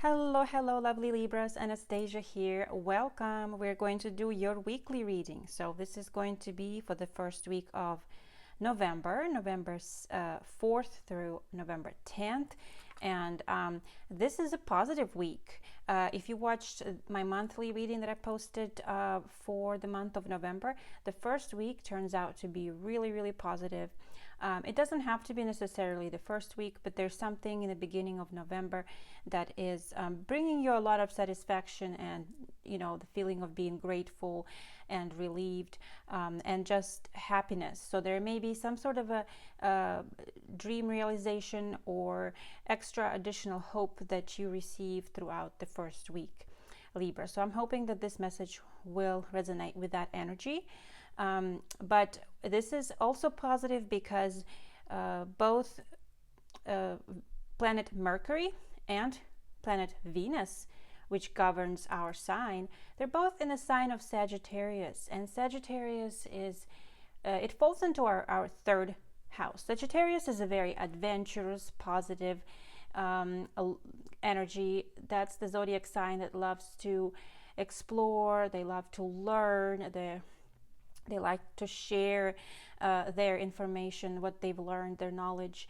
Hello, lovely Libras. Anastasia here. Welcome. We're going to do your weekly reading. So this is going to be for the first week of November, November 4th through November 10th. And this is a positive week. If you watched my monthly reading that I posted for the month of November, the first week turns out to be really positive. It doesn't have to be necessarily the first week, but there's something in the beginning of November that is bringing you a lot of satisfaction and, the feeling of being grateful and relieved and just happiness. So there may be some sort of a dream realization or extra additional hope that you receive throughout the first week, Libra. So I'm hoping that this message will resonate with that energy. But this is also positive because both planet Mercury and planet Venus, which governs our sign, they're both in the sign of Sagittarius. And Sagittarius is, it falls into our third house. Sagittarius is a very adventurous, positive energy. That's the zodiac sign that loves to explore, they love to learn, they like to share their information, what they've learned, their knowledge,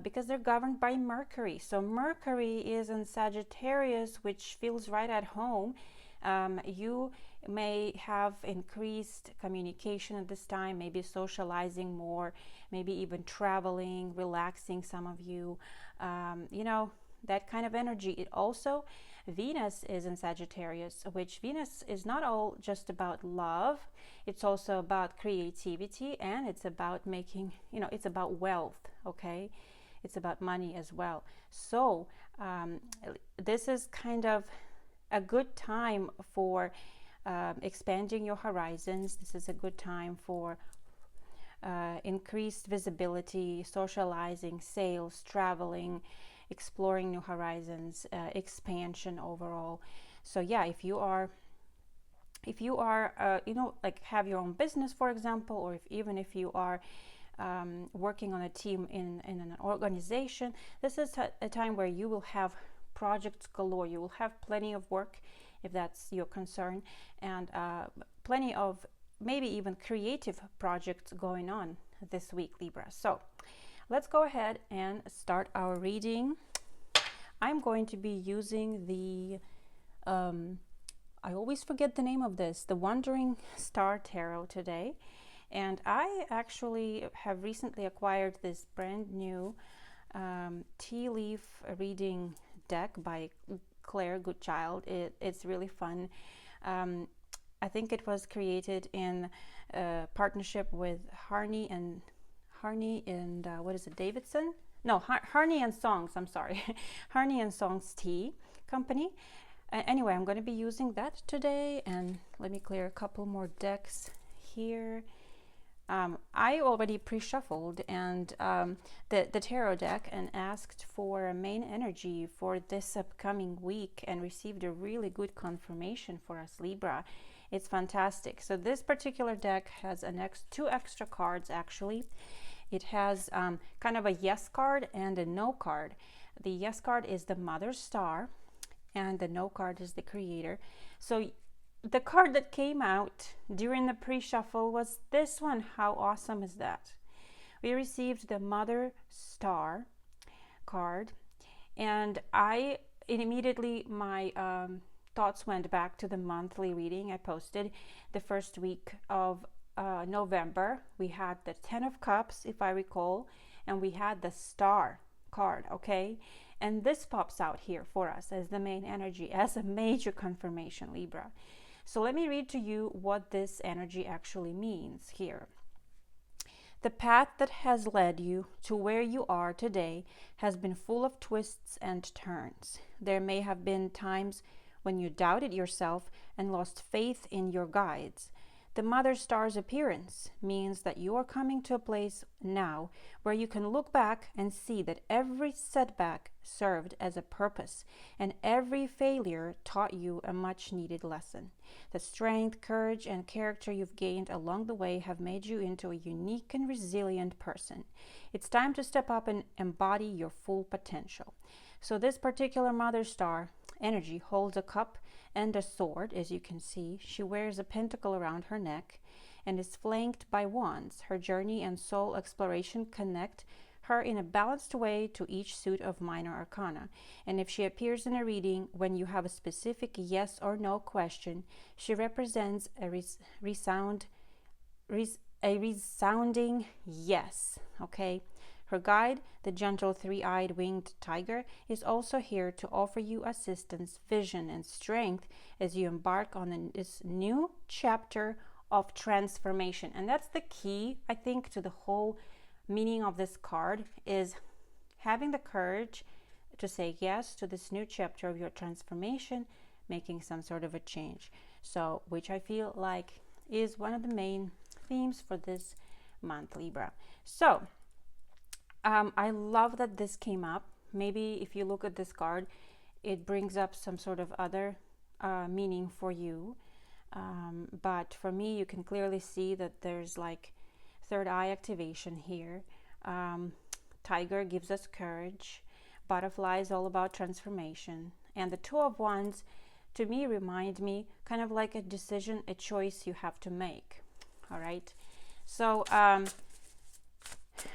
because they're governed by Mercury. So Mercury is in Sagittarius, which feels right at home. You may have increased communication at this time, maybe socializing more, maybe even traveling, relaxing, some of you, that kind of energy. It also, Venus is in Sagittarius, which Venus is not all just about love. It's also about creativity, and it's about making, it's about wealth, okay? It's about money as well. So this is kind of a good time for expanding your horizons. This is a good time for increased visibility, socializing, sales, traveling, exploring new horizons, expansion overall. So yeah, if you are like have your own business, for example, or even if you are working on a team in an organization, this is a time where you will have projects galore. You will have plenty of work, if that's your concern, and plenty of maybe even creative projects going on this week, Libra. So let's go ahead and start our reading. I'm going to be using the I always forget the name of this, the Wandering Star Tarot today. And I actually have recently acquired this brand new tea leaf reading deck by Claire Goodchild. It's really fun. I think it was created in partnership with Harney and what is it, Davidson? No, Harney and Songs, I'm sorry. Harney and Songs Tea Company. Anyway, I'm going to be using that today, and let me clear a couple more decks here. I already pre-shuffled and the tarot deck and asked for a main energy for this upcoming week and received a really good confirmation for us, Libra. It's fantastic. So this particular deck has two extra cards, actually. It has kind of a yes card and a no card. The yes card is the Mother Star, and the no card is the Creator. So the card that came out during the pre-shuffle was this one. How awesome is that? We received the Mother Star card, and immediately my thoughts went back to the monthly reading I posted the first week of November. We had the 10 of Cups, if I recall, and we had the Star card, okay? And this pops out here for us as the main energy, as a major confirmation, Libra. So let me read to you what this energy actually means here. The path that has led you to where you are today has been full of twists and turns. There may have been times when you doubted yourself and lost faith in your guides. The Mother Star's appearance means that you are coming to a place now where you can look back and see that every setback served as a purpose, and every failure taught you a much-needed lesson. The strength, courage, and character you've gained along the way have made you into a unique and resilient person. It's time to step up and embody your full potential. So this particular Mother Star energy holds a cup and a sword, as you can see. She wears a pentacle around her neck and is flanked by wands. Her journey and soul exploration connect her in a balanced way to each suit of minor arcana. And if she appears in a reading when you have a specific yes or no question, she represents a resounding yes. Okay. Her guide, the gentle three-eyed winged tiger, is also here to offer you assistance, vision, and strength as you embark on this new chapter of transformation. And that's the key, I think, to the whole meaning of this card, is having the courage to say yes to this new chapter of your transformation, making some sort of a change. So, which I feel like is one of the main themes for this month, Libra. So, I love that this came up. Maybe if you look at this card, it brings up some sort of other meaning for you. But for me, you can clearly see that there's like third eye activation here. Tiger gives us courage. Butterfly is all about transformation. And the Two of Wands, to me, remind me kind of like a decision, a choice you have to make. All right. So,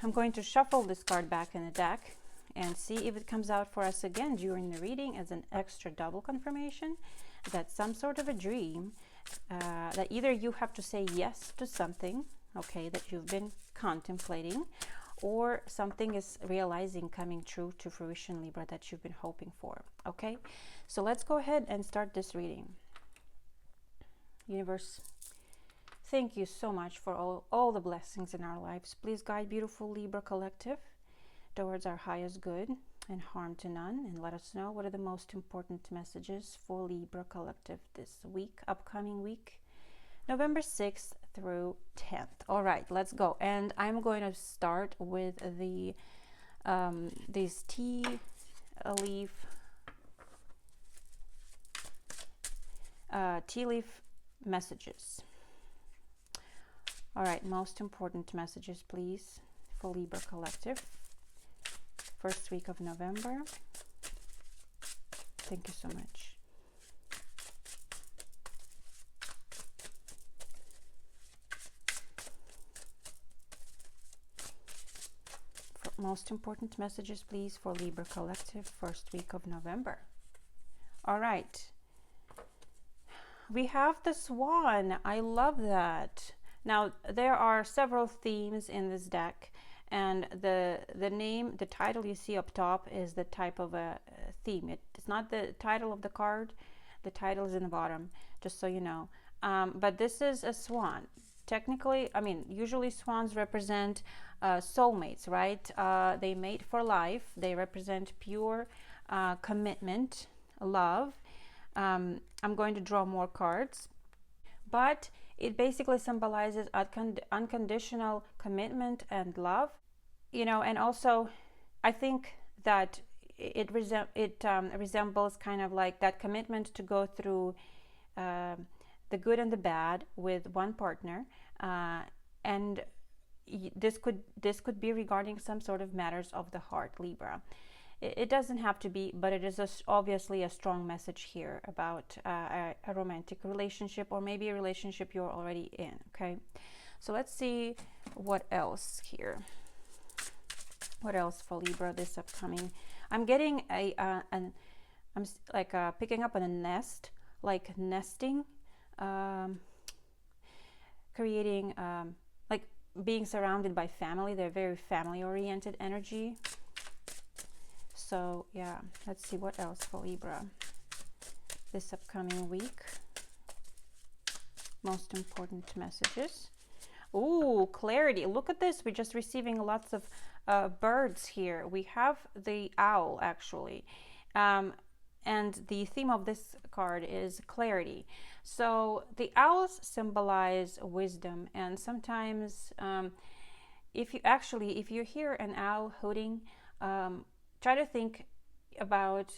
I'm going to shuffle this card back in the deck and see if it comes out for us again during the reading as an extra double confirmation that some sort of a dream, that either you have to say yes to something, okay, that you've been contemplating, or something is realizing, coming true to fruition, Libra, that you've been hoping for. Okay, so let's go ahead and start this reading. Universe, thank you so much for all the blessings in our lives. Please guide beautiful Libra collective towards our highest good and harm to none, and let us know what are the most important messages for Libra collective this week, upcoming week, November 6th through 10th. All right, let's go. And I'm going to start with the these tea leaf messages. All right, most important messages, please, for Libra collective, first week of November. Thank you so much. Most important messages, please, for Libra collective, first week of November. All right. We have the Swan. I love that. Now, there are several themes in this deck, and the name, the title you see up top is the type of a theme. It's not the title of the card. The title is in the bottom, just so you know. But this is a swan. Technically, I mean, usually swans represent soulmates, right? They mate for life. They represent pure commitment, love. I'm going to draw more cards, but it basically symbolizes unconditional commitment and love, you know. And also, I think that it resembles kind of like that commitment to go through the good and the bad with one partner, and this could be regarding some sort of matters of the heart, Libra. It doesn't have to be, but it is obviously a strong message here about a romantic relationship, or maybe a relationship you're already in. Okay, so let's see what else here. What else for Libra this upcoming? I'm getting I'm like picking up on a nest, like nesting, creating like being surrounded by family. They're very family-oriented energy. So yeah, let's see what else for Libra this upcoming week. Most important messages. Ooh, clarity. Look at this. We're just receiving lots of birds here. We have the owl, actually. And the theme of this card is clarity. So the owls symbolize wisdom. And sometimes if you hear an owl hooting, try to think about,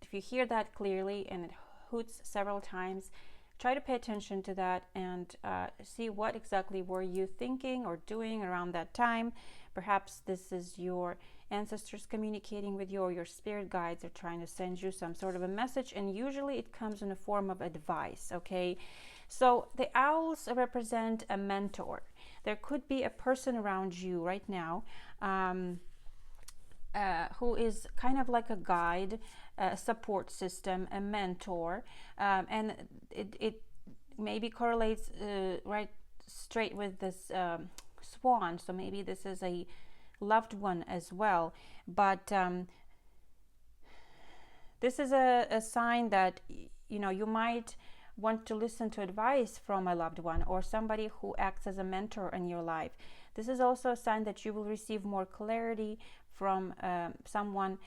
if you hear that clearly and it hoots several times, try to pay attention to that and see what exactly were you thinking or doing around that time. Perhaps this is your ancestors communicating with you, or your spirit guides are trying to send you some sort of a message, and usually it comes in the form of advice, okay? So the owls represent a mentor. There could be a person around you right now who is kind of like a guide, a support system, a mentor, and it maybe correlates right straight with this swan. So maybe this is a loved one as well, but this is a sign that you might want to listen to advice from a loved one or somebody who acts as a mentor in your life. This is also a sign that you will receive more clarity from someone,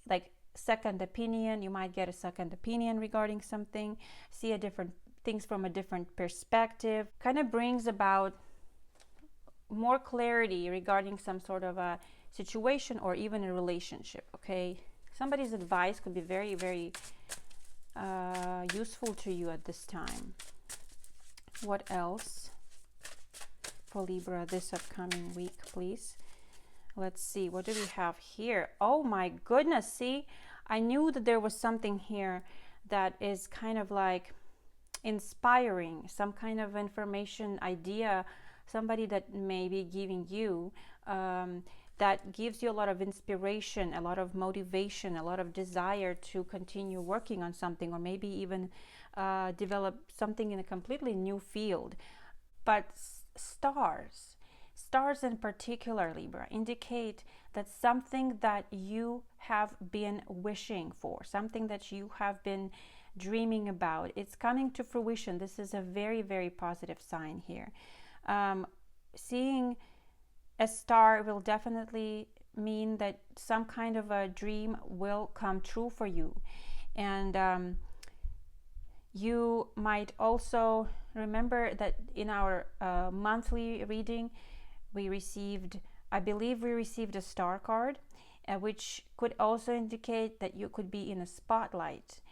like second opinion. You might get a second opinion regarding something, see a different things from a different perspective. Kind of brings about more clarity regarding some sort of a situation or even a relationship, okay? Somebody's advice could be very, very useful to you at this time. What else for Libra this upcoming week, please? Let's see, what do we have here? Oh my goodness, see, I knew that there was something here that is kind of like inspiring, some kind of information, idea, somebody that may be giving you that gives you a lot of inspiration, a lot of motivation, a lot of desire to continue working on something, or maybe even develop something in a completely new field. But stars in particular, Libra, indicate that something that you have been wishing for, something that you have been dreaming about, it's coming to fruition. This is a very, very positive sign here. Seeing a star will definitely mean that some kind of a dream will come true for you. And you might also remember that in our monthly reading, I believe we received a star card, which could also indicate that you could be in a spotlight.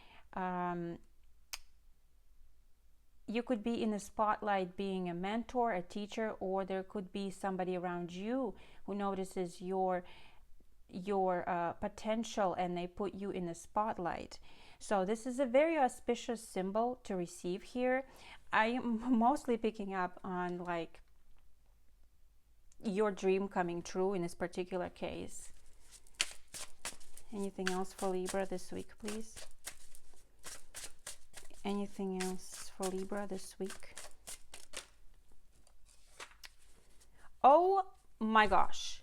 You could be in the spotlight being a mentor, a teacher, or there could be somebody around you who notices your potential and they put you in the spotlight. So this is a very auspicious symbol to receive here. I am mostly picking up on like your dream coming true in this particular case. Anything else for Libra this week, please? Anything else for Libra this week? Oh my gosh.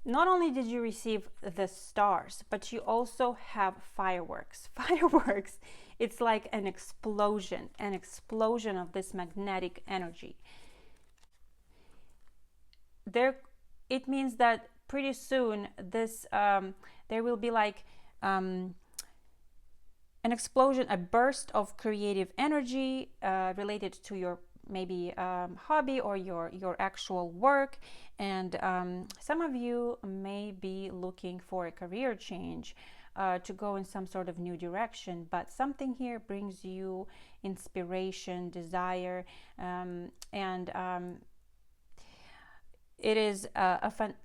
Not only did you receive the stars, but you also have fireworks. Fireworks, it's like an explosion of this magnetic energy. It means that pretty soon this there will be like an explosion, a burst of creative energy related to your maybe hobby or your actual work. And some of you may be looking for a career change to go in some sort of new direction, but something here brings you inspiration, desire, and it is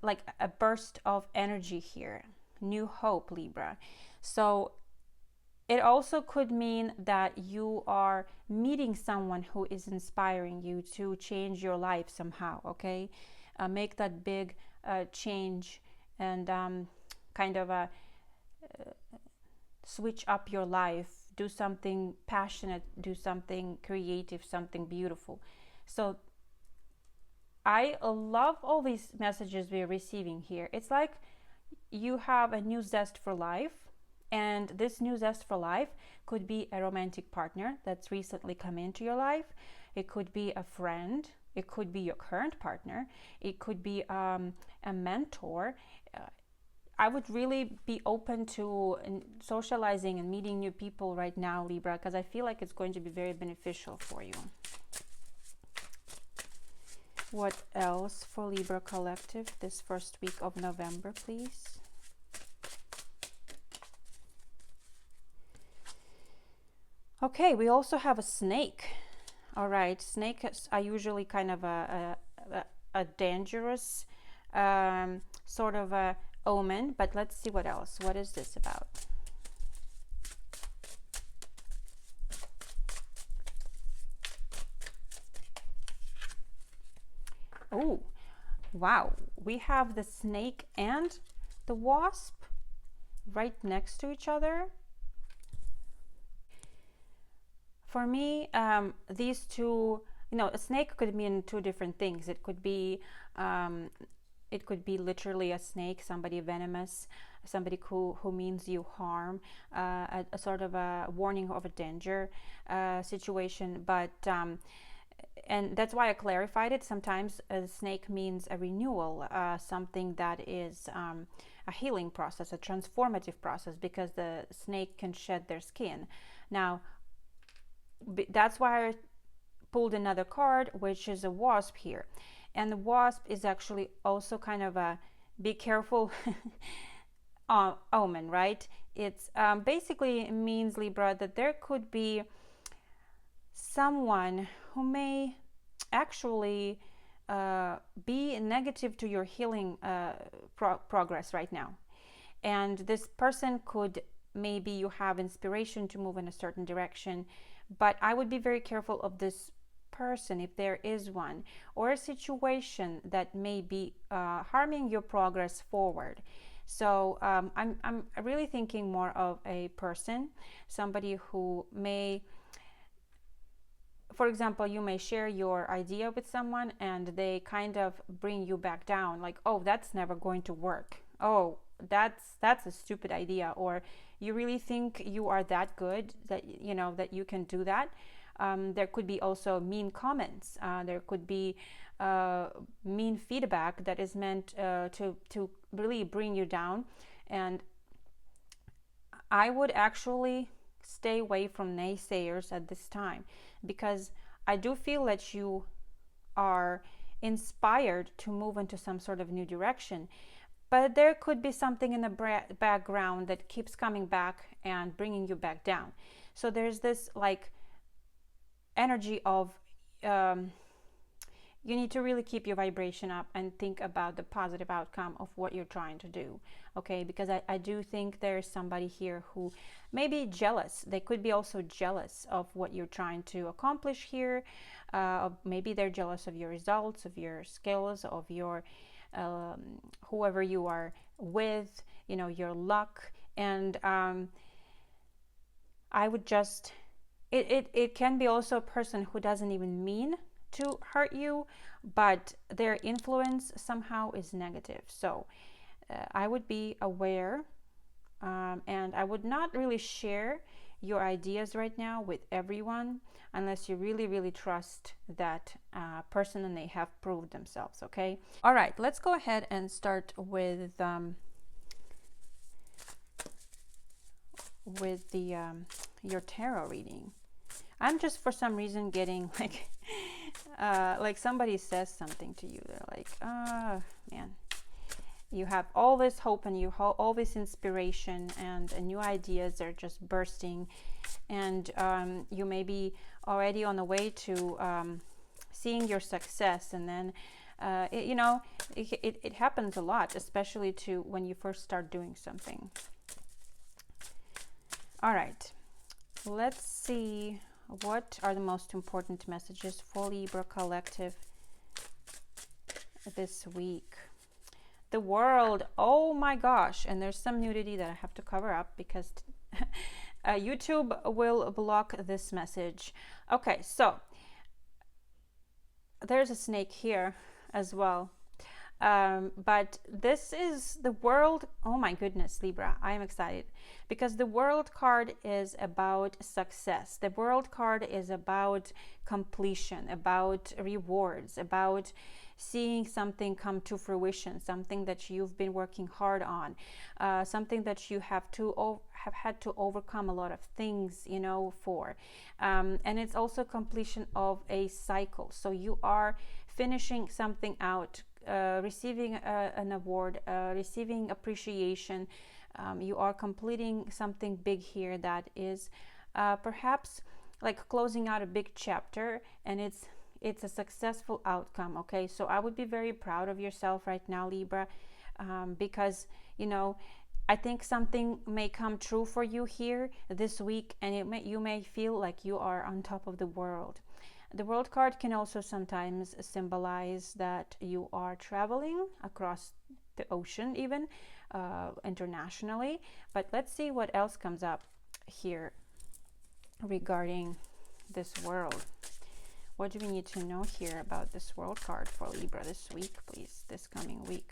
like a burst of energy here, new hope, Libra. So it also could mean that you are meeting someone who is inspiring you to change your life somehow, okay? Make that big change and kind of switch up your life, do something passionate, do something creative, something beautiful. So I love all these messages we're receiving here. It's like you have a new zest for life. And this new zest for life could be a romantic partner that's recently come into your life. It could be a friend. It could be your current partner. It could be a mentor. I would really be open to socializing and meeting new people right now, Libra, because I feel like it's going to be very beneficial for you. What else for Libra Collective this first week of November, please? Okay, we also have a snake. All right, snakes are usually kind of a dangerous sort of a omen. But let's see what else. What is this about? Oh, wow. We have the snake and the wasp right next to each other. For me, these two, a snake could mean two different things. It could be literally a snake, somebody venomous, somebody who means you harm, a sort of a warning of a danger situation. But and that's why I clarified it. Sometimes a snake means a renewal, something that is a healing process, a transformative process, because the snake can shed their skin. Now, that's why I pulled another card, which is a wasp here. And the wasp is actually also kind of a be careful omen, right? It's basically means, Libra, that there could be someone who may actually be negative to your healing progress right now. And this person could, maybe you have inspiration to move in a certain direction, but I would be very careful of this person, if there is one, or a situation that may be harming your progress forward. So I'm really thinking more of a person, somebody who may, for example, you may share your idea with someone and they kind of bring you back down, like, oh, that's never going to work. Oh, that's a stupid idea. Or you really think you are that good that that you can do that. There could be also mean comments. There could be mean feedback that is meant to really bring you down. And I would actually stay away from naysayers at this time, because I do feel that you are inspired to move into some sort of new direction, but there could be something in the background that keeps coming back and bringing you back down. So there's this like energy of you need to really keep your vibration up and think about the positive outcome of what you're trying to do, okay? Because I do think there's somebody here who may be jealous. They could be also jealous of what you're trying to accomplish here. Maybe they're jealous of your results, of your skills, of your whoever you are with, your luck. And I would just, it can be also a person who doesn't even mean to hurt you, but their influence somehow is negative. So I would be aware, and I would not really share your ideas right now with everyone unless you really, really trust that person and they have proved themselves, okay? All right, let's go ahead and start with your tarot reading. I'm just, for some reason, getting like somebody says something to you. They're like, man, you have all this hope and all this inspiration, and new ideas are just bursting, and you may be already on the way to seeing your success. And then it happens a lot, especially to when you first start doing something. All right, let's see. What are the most important messages for Libra Collective this week? The World. Oh my gosh. And there's some nudity that I have to cover up because YouTube will block this message. Okay, so there's a snake here as well. But this is the World. Oh my goodness, Libra, I am excited because the World card is about success. The World card is about completion, about rewards, about seeing something come to fruition, something that you've been working hard on, something that you have had to overcome a lot of things, for. And it's also completion of a cycle. So you are finishing something out, receiving an award, receiving appreciation. You are completing something big here that is perhaps like closing out a big chapter, and it's a successful outcome. Okay, so I would be very proud of yourself right now, Libra, because, you know, I think something may come true for you here this week, and you may feel like you are on top of the world. The World card can also sometimes symbolize that you are traveling across the ocean, even internationally. But let's see what else comes up here regarding this world. What do we need to know here about this World card for Libra this week, please, this coming week?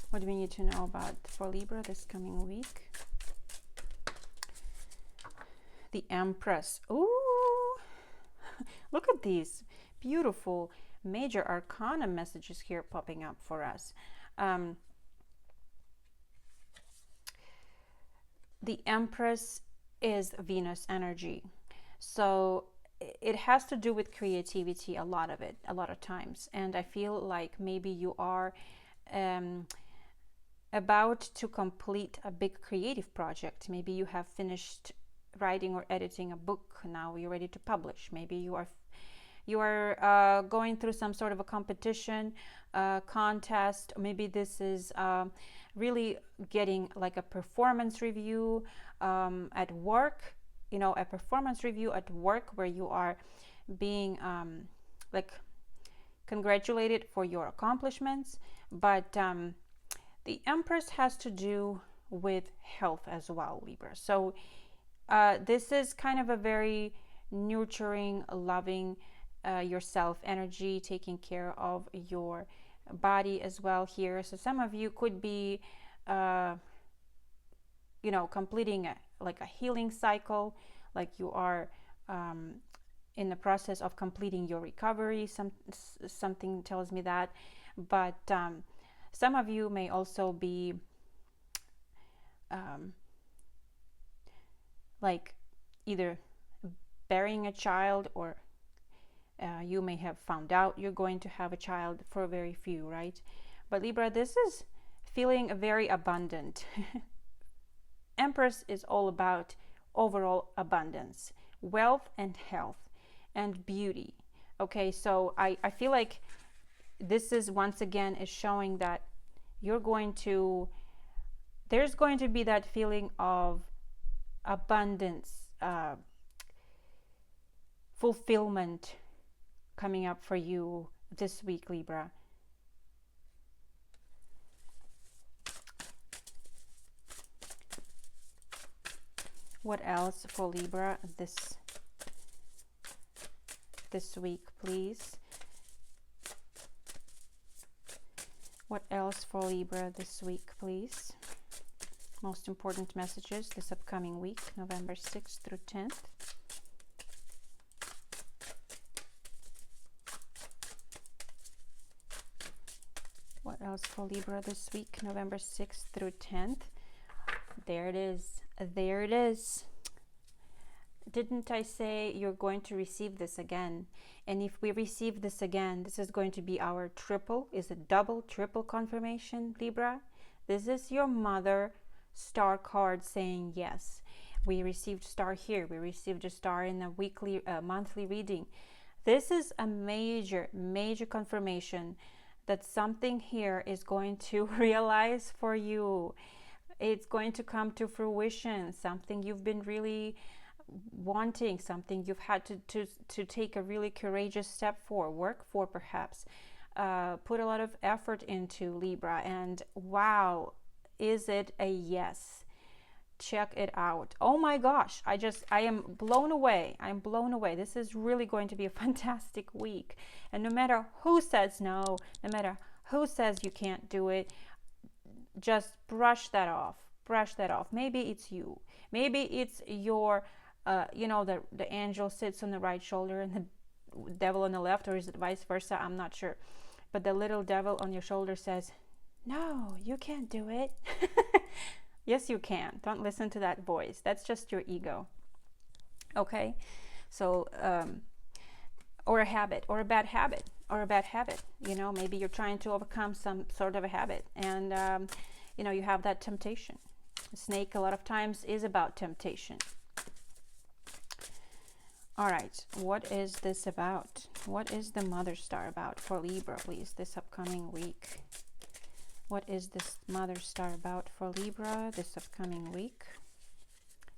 What do we need to know about for Libra this coming week? The Empress. Ooh, look at these beautiful major arcana messages here popping up for us. The Empress is Venus energy. So it has to do with creativity, a lot of times. And I feel like maybe you are about to complete a big creative project. Maybe you have finished writing or editing a book. Now you're ready to publish. Maybe you are going through some sort of a competition, contest. Maybe this is really getting like a performance review at work. You know, a performance review at work where you are being like congratulated for your accomplishments. But the Empress has to do with health as well, Libra. So this is kind of a very nurturing, loving yourself energy, taking care of your body as well here. So some of you could be, you know, completing like a healing cycle, like you are in the process of completing your recovery. Something tells me that. But some of you may also be like either burying a child, or you may have found out you're going to have a child, for very few, right? But Libra, this is feeling very abundant. Empress is all about overall abundance, wealth and health and beauty. Okay, so I feel like this is once again is showing that there's going to be that feeling of abundance, fulfillment coming up for you this week, Libra. What else for Libra this week, please? What else for Libra this week, please? Most important messages this upcoming week, November 6th through 10th. What else for Libra this week, November 6th through 10th? There it is. There it is. Didn't I say you're going to receive this again? And if we receive this again, this is going to be our triple. Is it double, triple confirmation, Libra? This is your mother star card saying yes. We received star here. We received a star in a weekly, monthly reading. This is a major, major confirmation that something here is going to realize for you. It's going to come to fruition. Something you've been really wanting, something you've had to take a really courageous step for, work for perhaps, put a lot of effort into, Libra. And wow, is it a yes? Check it out. Oh my gosh, I am blown away. I'm blown away. This is really going to be a fantastic week. And no matter who says no, no matter who says you can't do it, just brush that off. Brush that off. Maybe it's you. Maybe it's your, you know, the angel sits on the right shoulder and the devil on the left, or is it vice versa? I'm not sure. But the little devil on your shoulder says, no, you can't do it. Yes, you can. Don't listen to that voice. That's just your ego. Okay? So, or a habit, or a bad habit, or a bad habit. You know, maybe you're trying to overcome some sort of a habit, and, you know, you have that temptation. Snake a lot of times is about temptation. All right, what is this about? What is the Mother Star about for Libra, please, this upcoming week? What is this Mother Star about for Libra this upcoming week?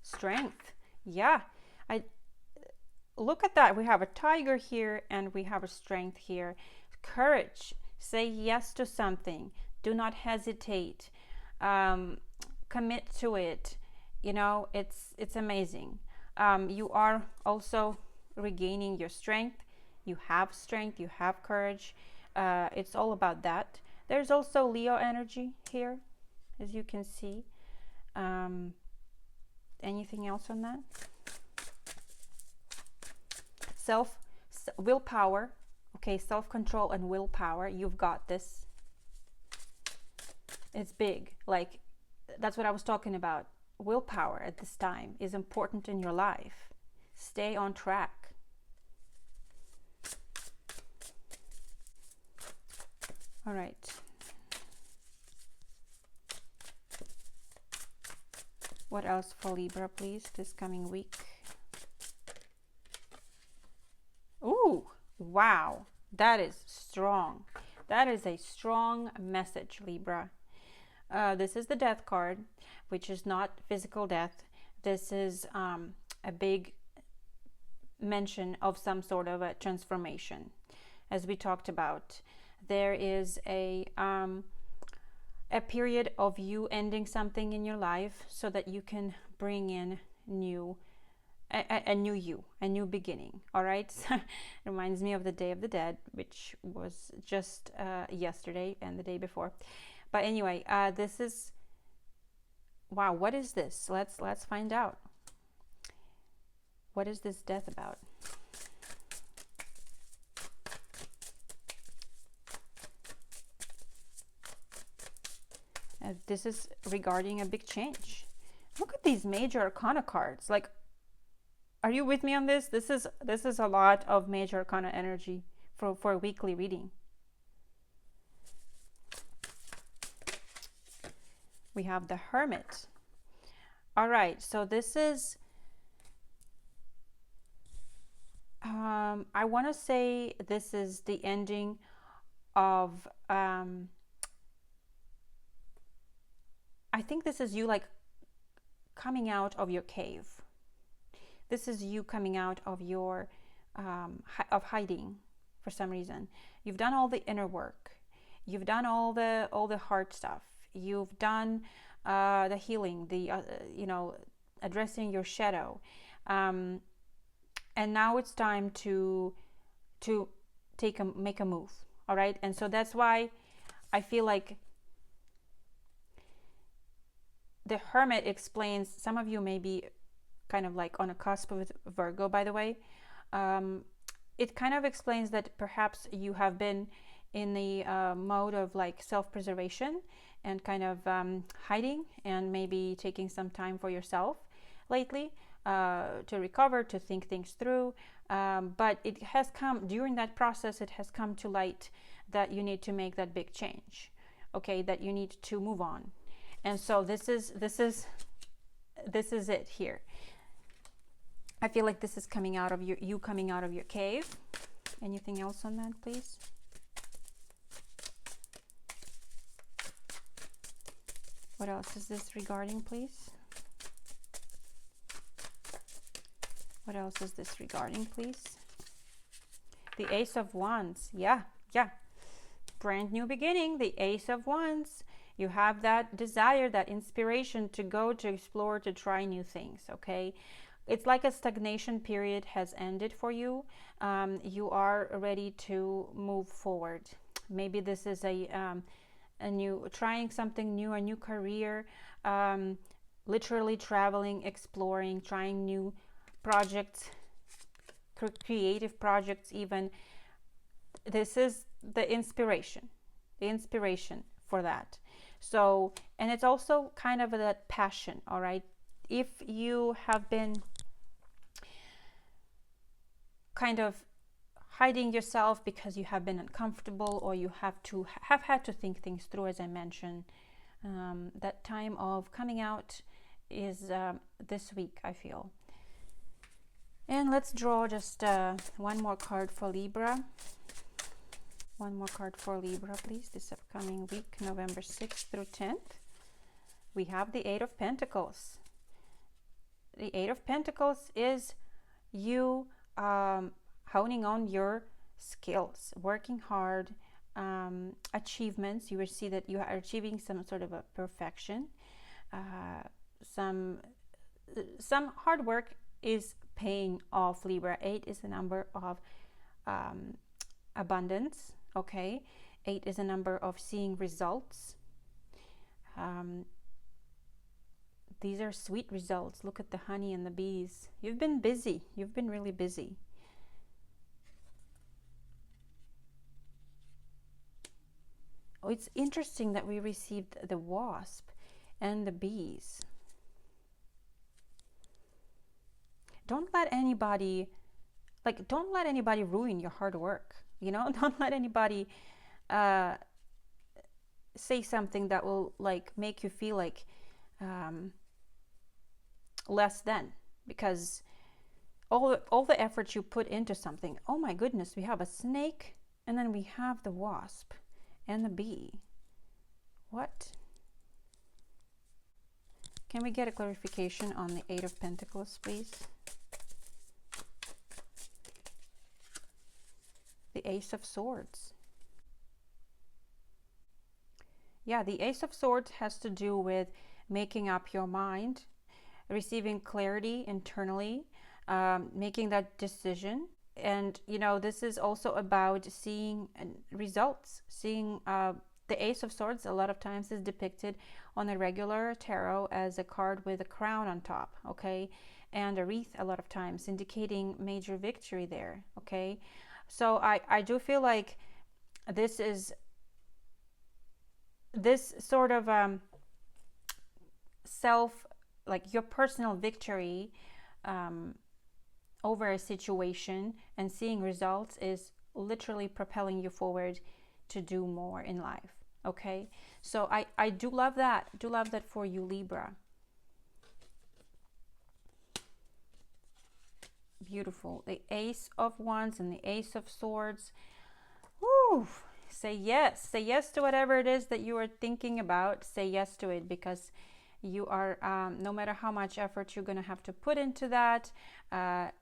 Strength. Yeah, I look at that. We have a tiger here and we have a strength here. Courage. Say yes to something. Do not hesitate. Commit to it. You know, it's amazing. You are also regaining your strength. You have strength. You have courage. It's all about that. There's also Leo energy here, as you can see. Anything else on that? Willpower. Okay, self-control and willpower. You've got this. It's big. Like, that's what I was talking about. Willpower at this time is important in your life. Stay on track. All right. What else for Libra, please, this coming week? Ooh, wow. That is strong. That is a strong message, Libra. This is the Death card, which is not physical death. This is a big mention of some sort of a transformation. As we talked about, there is a period of you ending something in your life so that you can bring in a new you, a new beginning. All right. Reminds me of the Day of the Dead, which was just yesterday and the day before. But anyway, this is, wow, what is this? Let's find out. What is this death about? This is regarding a big change. Look at these major arcana cards. Like, are you with me on this? This is a lot of major arcana energy for a weekly reading. We have the Hermit. All right, so this is, I want to say this is the ending of, I think this is you like coming out of your cave. This is you coming out of your, of hiding for some reason. You've done all the inner work. You've done all the hard stuff. You've done the healing, the addressing your shadow, and now it's time to make a move. All right, and so that's why I feel like the Hermit explains. Some of you may be kind of like on a cusp with Virgo, by the way. It kind of explains that perhaps you have been in the mode of like self-preservation and kind of hiding and maybe taking some time for yourself lately to recover, to think things through. But it has come, during that process, it has come to light that you need to make that big change, okay, that you need to move on. And so this is it here. I feel like this is coming out of you coming out of your cave. Anything else on that, please? What else is this regarding, please? What else is this regarding, please? The Ace of Wands. Yeah. Brand new beginning. The Ace of Wands. You have that desire, that inspiration to go, to explore, to try new things, okay? It's like a stagnation period has ended for you. You are ready to move forward. Maybe this is a new, trying something new, a new career, literally traveling, exploring, trying new projects, creative projects even. This is the inspiration for that. So, and it's also kind of that passion, all right? If you have been kind of hiding yourself because you have been uncomfortable, or you have had to think things through, as I mentioned, That time of coming out is this week, I feel. And let's draw just one more card for Libra. One more card for Libra, please, this upcoming week, November 6th through 10th. We have the Eight of Pentacles. The Eight of Pentacles is you honing on your skills, working hard, achievements. You will see that you are achieving some sort of a perfection. Some hard work is paying off, Libra. 8 is the number of abundance, okay? 8 is a number of seeing results. These are sweet results. Look at the honey and the bees. You've been busy. You've been really busy. Oh, it's interesting that we received the wasp and the bees. Don't let anybody ruin your hard work. You know, don't let anybody say something that will like make you feel like less than, because all the effort you put into something. Oh my goodness, we have a snake and then we have the wasp and the bee. What? Can we get a clarification on the Eight of Pentacles, please? The Ace of Swords. Yeah, the Ace of Swords has to do with making up your mind, receiving clarity internally, making that decision. And, you know, this is also about seeing results, seeing the Ace of Swords a lot of times is depicted on a regular tarot as a card with a crown on top, okay? And a wreath a lot of times, indicating major victory there, okay? So I do feel like this is this sort of like your personal victory over a situation and seeing results is literally propelling you forward to do more in life, okay? So I do love that. Do love that for you, Libra. Beautiful. The Ace of Wands and the Ace of Swords. Woo! Say yes. Say yes to whatever it is that you are thinking about. Say yes to it, because you are, no matter how much effort you're going to have to put into that,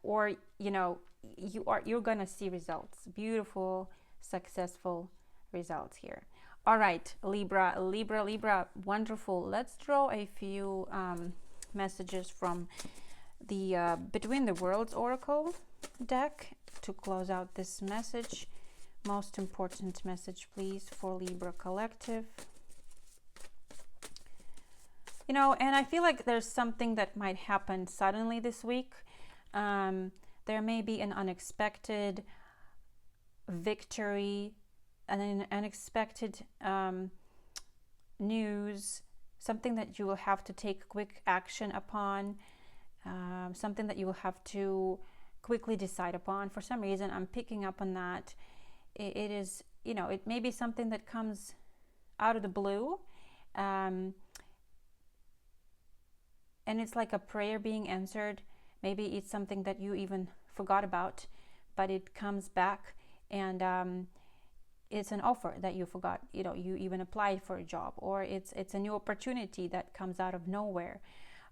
or, you know, you're going to see results. Beautiful, successful results here. All right, Libra. Wonderful. Let's draw a few messages from the Between the Worlds Oracle deck to close out this message. Most important message, please, for Libra Collective. You know, and I feel like there's something that might happen suddenly this week. There may be an unexpected victory, an unexpected news, something that you will have to take quick action upon, something that you will have to quickly decide upon. For some reason, I'm picking up on that. It is, you know, it may be something that comes out of the blue. And it's like a prayer being answered. Maybe it's something that you even forgot about, but it comes back, and it's an offer that you forgot. You know, you even applied for a job, or it's a new opportunity that comes out of nowhere.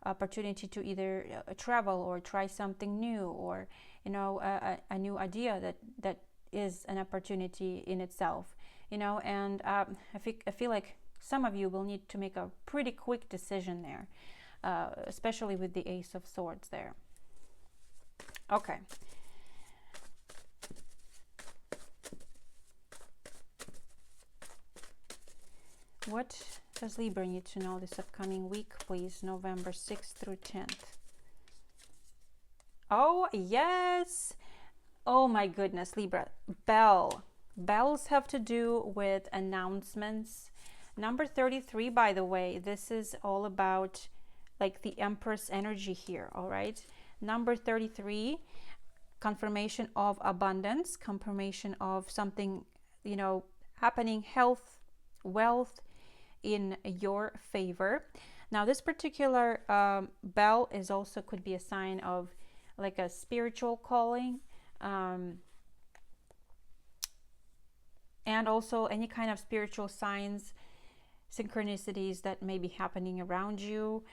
Opportunity to either travel or try something new, or, you know, a new idea that is an opportunity in itself. You know, and I feel like some of you will need to make a pretty quick decision there. Especially with the Ace of Swords there. Okay. What does Libra need to know this upcoming week, please? November 6th through 10th. Oh, yes. Oh my goodness, Libra. Bell. Bells have to do with announcements. Number 33, by the way, this is all about like the Empress energy here, all right? Number 33, confirmation of abundance, confirmation of something, you know, happening, health, wealth, in your favor. Now, this particular bell is also could be a sign of like a spiritual calling, and also any kind of spiritual signs, synchronicities that may be happening around you.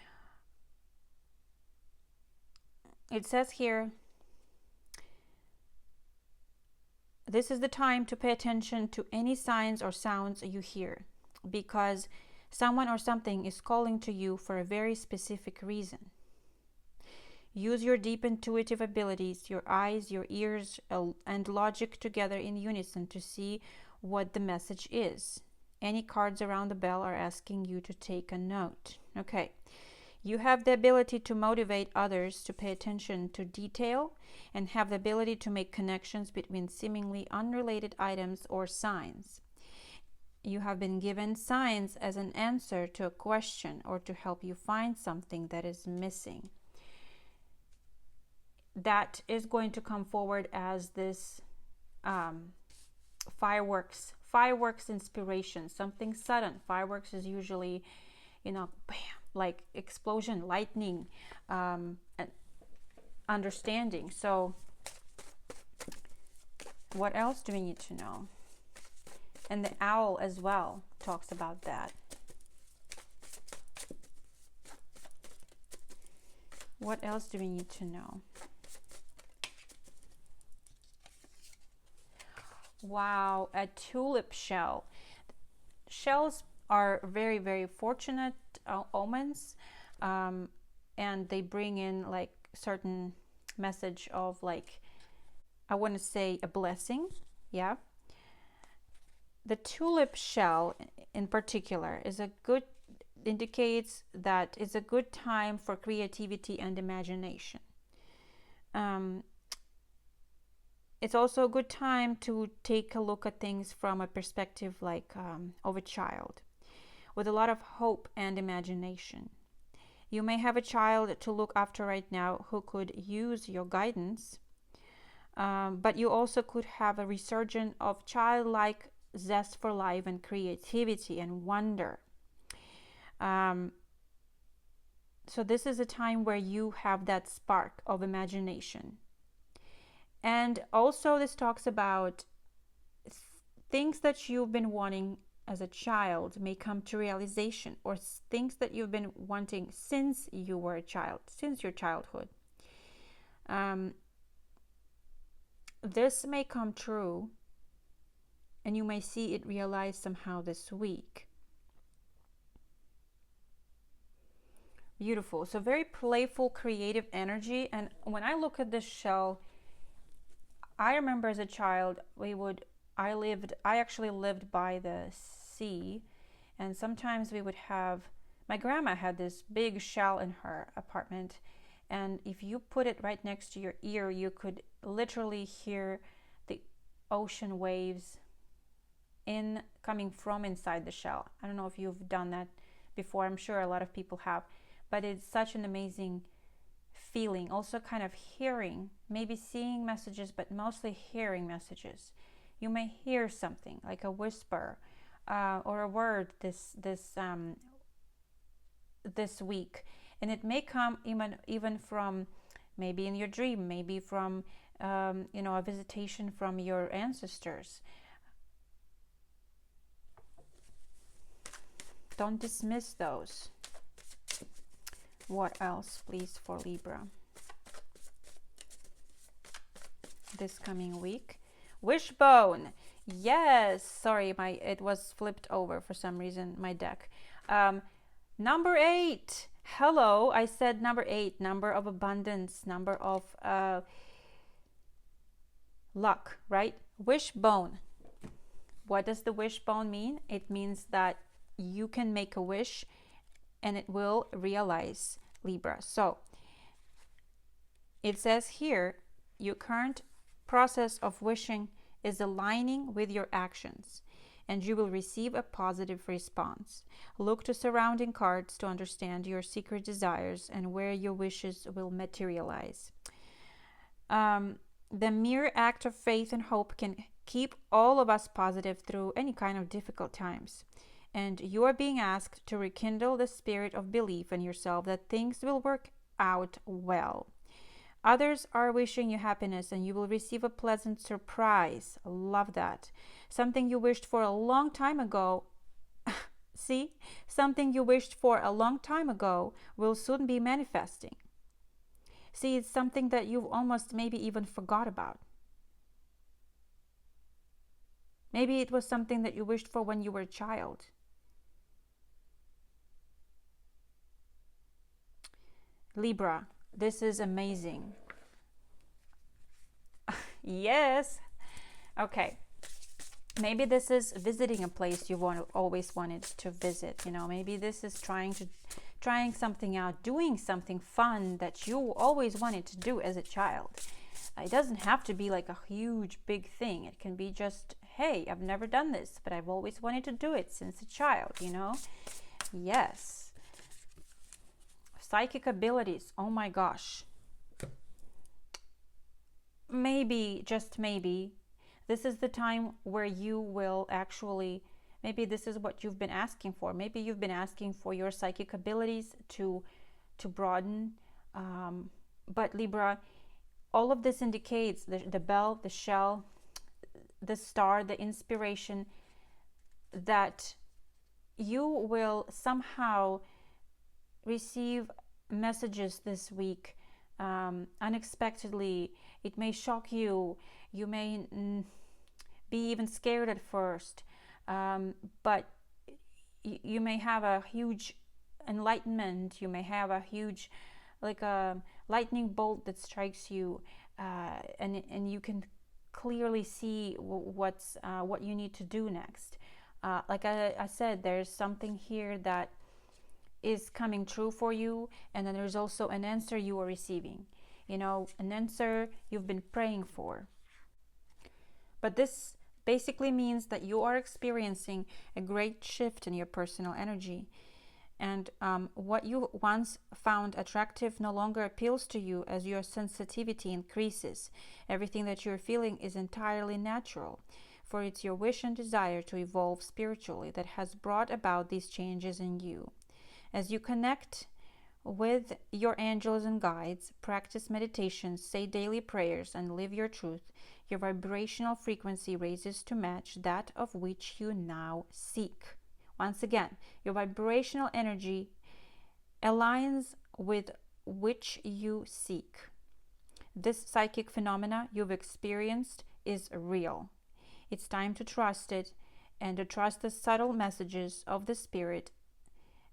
It says here, this is the time to pay attention to any signs or sounds you hear, because someone or something is calling to you for a very specific reason. Use your deep intuitive abilities, your eyes, your ears, and logic together in unison to see what the message is. Any cards around the bell are asking you to take a note. Okay. You have the ability to motivate others to pay attention to detail and have the ability to make connections between seemingly unrelated items or signs. You have been given signs as an answer to a question or to help you find something that is missing. That is going to come forward as this fireworks inspiration, something sudden. Fireworks is usually, bam, like explosion, lightning, and understanding. So what else do we need to know? And the owl as well talks about that. What else do we need to know? Wow, a tulip shell. Shells are very, very fortunate omens, and they bring in like certain message of, like, I want to say a blessing. Yeah. The tulip shell in particular indicates that it's a good time for creativity and imagination. It's also a good time to take a look at things from a perspective like of a child, with a lot of hope and imagination. You may have a child to look after right now who could use your guidance, but you also could have a resurgence of childlike zest for life and creativity and wonder. So this is a time where you have that spark of imagination. And also this talks about things that you've been wanting as a child may come to realization, or things that you've been wanting since you were a child, since your childhood. This may come true, and you may see it realized somehow this week. Beautiful. So very playful, creative energy. And when I look at this shell, I remember as a child, I actually lived by the sea, and sometimes we would have, my grandma had this big shell in her apartment, and if you put it right next to your ear, you could literally hear the ocean waves coming from inside the shell. I don't know if you've done that before. I'm sure a lot of people have, but it's such an amazing feeling. Also kind of hearing, maybe seeing messages, but mostly hearing messages. You may hear something like a whisper or a word this week, and it may come even from maybe in your dream, maybe from a visitation from your ancestors. Don't dismiss those. What else, please, for Libra this coming week? Wishbone. Yes, sorry, it was flipped over for some reason, my deck. Number 8. Hello, I said number 8, number of abundance, number of luck, right? Wishbone. What does the wishbone mean? It means that you can make a wish and it will realize, Libra. So it says here, your current process of wishing is aligning with your actions, and you will receive a positive response. Look to surrounding cards to understand your secret desires and where your wishes will materialize. The mere act of faith and hope can keep all of us positive through any kind of difficult times. And you are being asked to rekindle the spirit of belief in yourself that things will work out well. Others are wishing you happiness and you will receive a pleasant surprise. Love that. Something you wished for a long time ago. See? Something you wished for a long time ago will soon be manifesting. See, it's something that you've almost maybe even forgot about. Maybe it was something that you wished for when you were a child. Libra, this is amazing. Yes. Okay. Maybe this is visiting a place you always wanted to visit. You know, maybe this is trying something out, doing something fun that you always wanted to do as a child. It doesn't have to be like a huge big thing. It can be just, hey, I've never done this, but I've always wanted to do it since a child, you know? Yes. Psychic abilities. Oh my gosh. Maybe, just maybe, this is the time where you will actually, maybe this is what you've been asking for. Maybe you've been asking for your psychic abilities to broaden. But Libra, all of this indicates the bell, the shell, the star, the inspiration, that you will somehow receive messages this week unexpectedly. It may shock you. You may be even scared at first, but you may have a huge enlightenment. You may have a huge, like a lightning bolt that strikes you, and you can clearly see what you need to do next. Like I said, there's something here that is coming true for you, and then there's also an answer you are receiving. You know, an answer you've been praying for. But this basically means that you are experiencing a great shift in your personal energy. And what you once found attractive no longer appeals to you as your sensitivity increases. Everything that you're feeling is entirely natural, for it's your wish and desire to evolve spiritually that has brought about these changes in you. As you connect with your angels and guides, practice meditations, say daily prayers, and live your truth, your vibrational frequency raises to match that of which you now seek. Once again, your vibrational energy aligns with which you seek. This psychic phenomena you've experienced is real. It's time to trust it and to trust the subtle messages of the spirit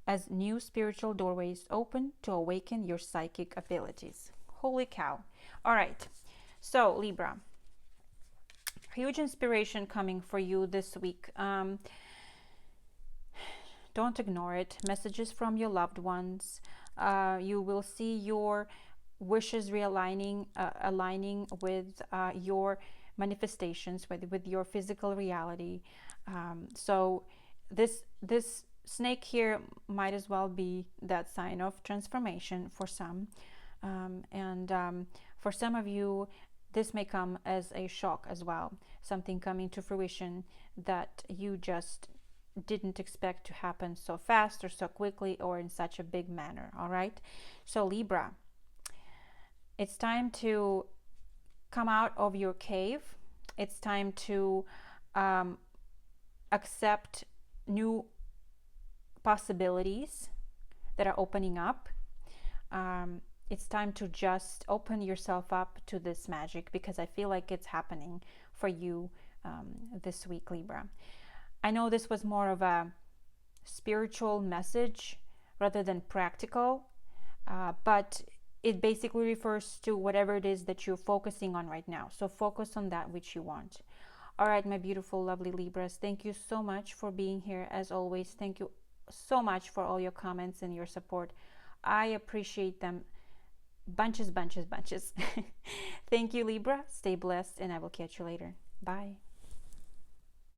as new spiritual doorways open to awaken your psychic abilities. Holy cow. All right. So, Libra, huge inspiration coming for you this week. Don't ignore it. Messages from your loved ones. You will see your wishes realigning, aligning with your manifestations, with your physical reality. So this snake here might as well be that sign of transformation for some. And for some of you, this may come as a shock as well. Something coming to fruition that you just didn't expect to happen so fast or so quickly or in such a big manner. All right. So Libra, it's time to come out of your cave. It's time to accept new possibilities that are opening up. It's time to just open yourself up to this magic, because I feel like it's happening for you this week, Libra. I know this was more of a spiritual message rather than practical, but it basically refers to whatever it is that you're focusing on right now. So focus on that which you want. All right, my beautiful, lovely Libras, thank you so much for being here. As always, thank you so much for all your comments and your support. I appreciate them bunches. Thank you, Libra. Stay blessed, and I will catch you later. Bye.